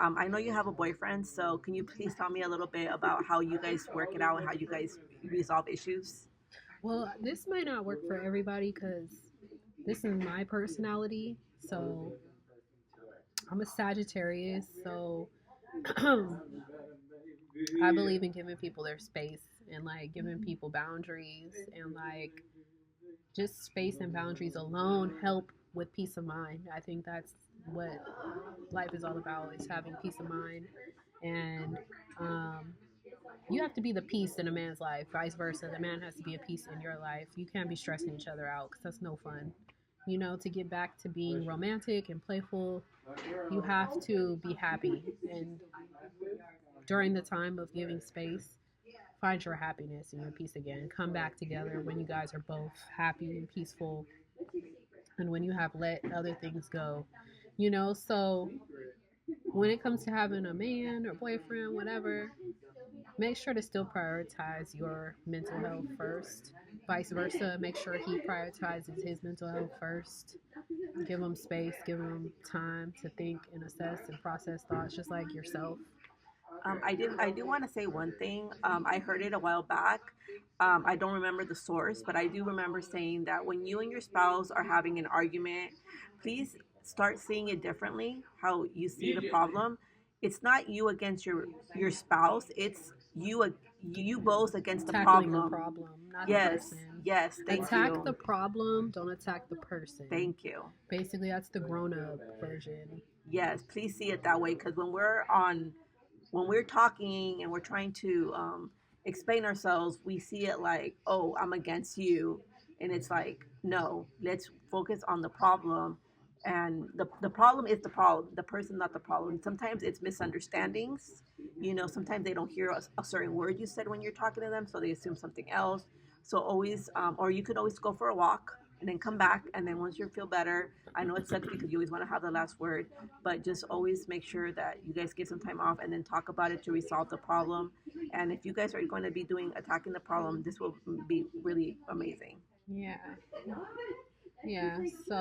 I know you have a boyfriend, so can you please tell me a little bit about how you guys work it out and how you guys resolve issues? Well, this might not work for everybody because this is my personality. So I'm a Sagittarius. So I believe in giving people their space and like giving people boundaries and like just space and boundaries alone help with peace of mind. I think that's what life is all about is having peace of mind and um, you have to be the peace in a man's life, vice versa. The man has to be a peace in your life. You can't be stressing each other out because that's no fun. You know, to get back to being romantic and playful, you have to be happy. And during the time of giving space, find your happiness and your peace again. Come back together when you guys are both happy and peaceful and when you have let other things go. You know, so when it comes to having a man or boyfriend, whatever, make sure to still prioritize your mental health first. Vice versa, make sure he prioritizes his mental health first. Give him space, give him time to think and assess and process thoughts just like yourself. I do want to say one thing. I heard it a while back. I don't remember the source, but I do remember saying that when you and your spouse are having an argument, please start seeing it differently. How you see the problem. It's not you against your spouse. It's you both against the Tackling the problem. problem, not the Yes, person. yes. Thank Attack you. the problem, don't attack the person. Thank you. Basically, that's the grown up version. Yes, please see it that way because when we're talking and we're trying to explain ourselves, we see it like, oh, I'm against you. And it's like, no, let's focus on the problem. And the problem is the problem, the person, not the problem. Sometimes it's misunderstandings. Sometimes they don't hear a certain word you said when you're talking to them, so they assume something else. So always, or you could always go for a walk and then come back. And then once you feel better, I know it sucks because you always want to have the last word, but just always make sure that you guys get some time off and then talk about it to resolve the problem. And if you guys are going to be doing attacking the problem, this will be really amazing. Yeah. Yeah. and So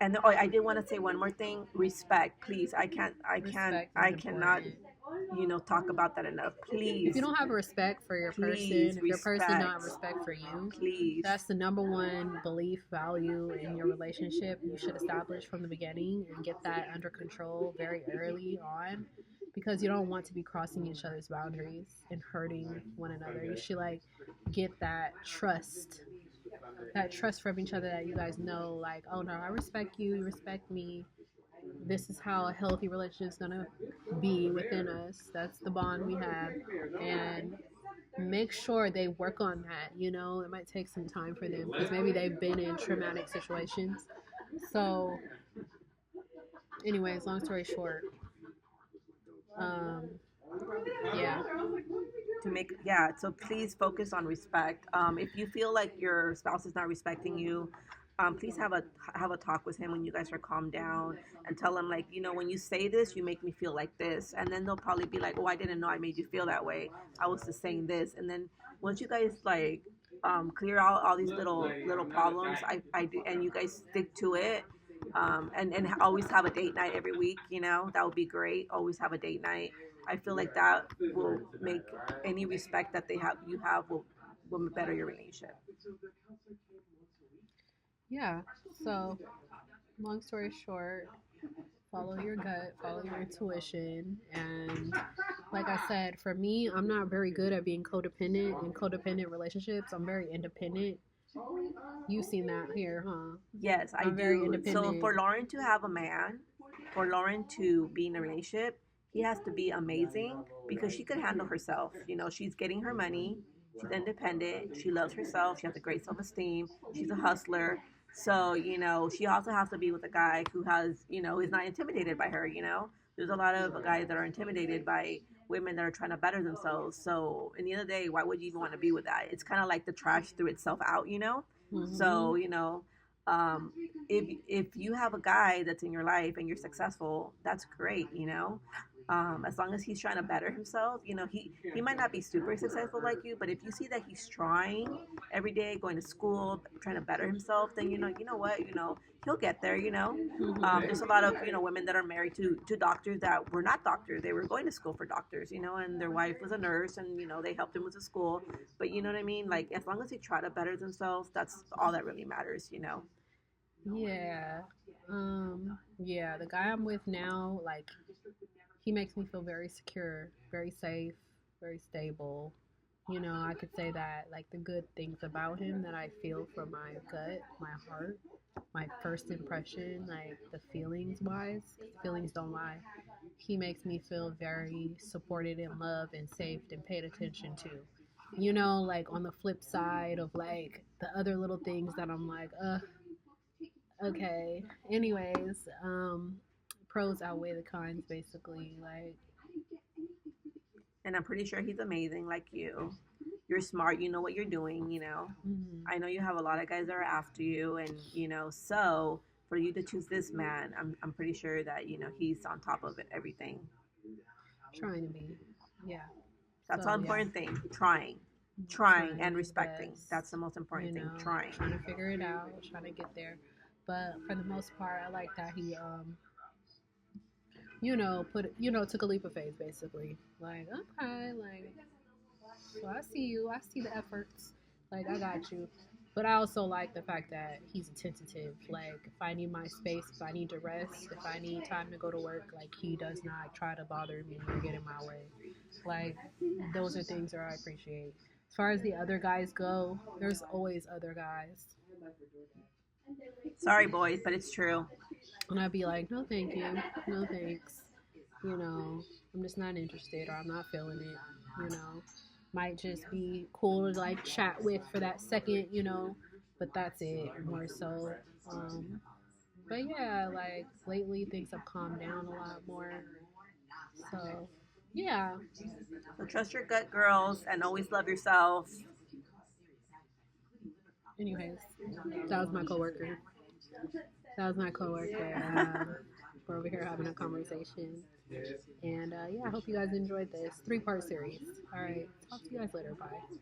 and oh, I did want to say one more thing. Respect, please. respect is I cannot important. talk about that enough. If Please, you don't have respect for your person, please if your person don't respect. have respect for you, Please. that's the number one belief value in your relationship. You should establish from the beginning and get that under control very early on because you don't want to be crossing each other's boundaries and hurting one another. You should like get that trust from each other that you guys know like, oh no, I respect you, you respect me. This is how a healthy relationship is gonna be within us. That's the bond we have, and make sure they work on that. You know, it might take some time for them because maybe they've been in traumatic situations. So, anyways, long story short, um, yeah, To make, yeah, so please focus on respect. If you feel like your spouse is not respecting you, please have a talk with him when you guys are calmed down and tell him, like, when you say this, you make me feel like this. And then they'll probably be like, oh, I didn't know I made you feel that way. I was just saying this. And then once you guys like clear out all these little problems, I do, and you guys stick to it. And always have a date night every week. That would be great. Always have a date night. I feel like that will make any respect that you have will better your relationship. yeah. So, long story short, follow your gut, follow your intuition. And like I said, for me, I'm not very good at being codependent in codependent relationships. I'm very independent. You've seen that here, huh? Yes, I I'm very do. So independent. for Lauren to have a man, for Lauren to be in a relationship, he has to be amazing because she could handle herself. She's getting her money. She's independent. She loves herself. She has a great self esteem. She's a hustler. So, she also has to be with a guy who is not intimidated by her. There's a lot of guys that are intimidated by women that are trying to better themselves. So, in the end of the day, why would you even want to be with that? It's kind of like the trash threw itself out. Mm-hmm. So, um, if you have a guy that's in your life and you're successful, that's great. As long as he's trying to better himself, he might not be super successful like you, but if you see that he's trying every day, going to school, trying to better himself, then what, he'll get there. Mm-hmm. There's a lot of women that are married to doctors that were not doctors. They were going to school for doctors, and their wife was a nurse, and they helped him with the school. But you know what I mean? Like as long as they try to better themselves, that's all that really matters. Yeah. Yeah, the guy I'm with now, like, he makes me feel very secure, very safe, very stable. I could say that, like, the good things about him that I feel from my gut, my heart, my first impression, like the feelings wise, feelings don't lie. He makes me feel very supported and loved and safe and paid attention to. Like on the flip side of like the other little things that I'm like, okay. Anyways, pros outweigh the cons basically. Like, And I'm pretty sure he's amazing like you. You're smart, you know what you're doing. mm-hmm. I know you have a lot of guys that are after you, and so for you to choose this man, I'm pretty sure that he's on top of it, everything. Trying to be. Yeah. That's So all yeah, important thing. Trying trying and his respecting. That's best, the most important thing. Trying. trying to figure it out, trying to get there. But for the most part, I like that he took a leap of faith basically. Like, okay, like, so I see you, I see the efforts. Like, I got you. But I also like the fact that he's attentive. Like, if I need my space, if I need to rest, if I need time to go to work, like, he does not try to bother me or get in my way. Like, those are things that I appreciate. As far as the other guys go, there's always other guys. Sorry, boys, but it's true. And I'd be like, no, thank you. No, thanks. I'm just not interested or I'm not feeling it. Might just be cool to like chat with for that second. But that's it, more so. Um, but yeah, like lately things have calmed down a lot more. So, yeah. So trust your gut, girls, and always love yourself. Anyways, that was my coworker. That was my coworker. We're over here having a conversation. And yeah, I hope you guys enjoyed this 3-part series. All right, talk to you guys later. Bye.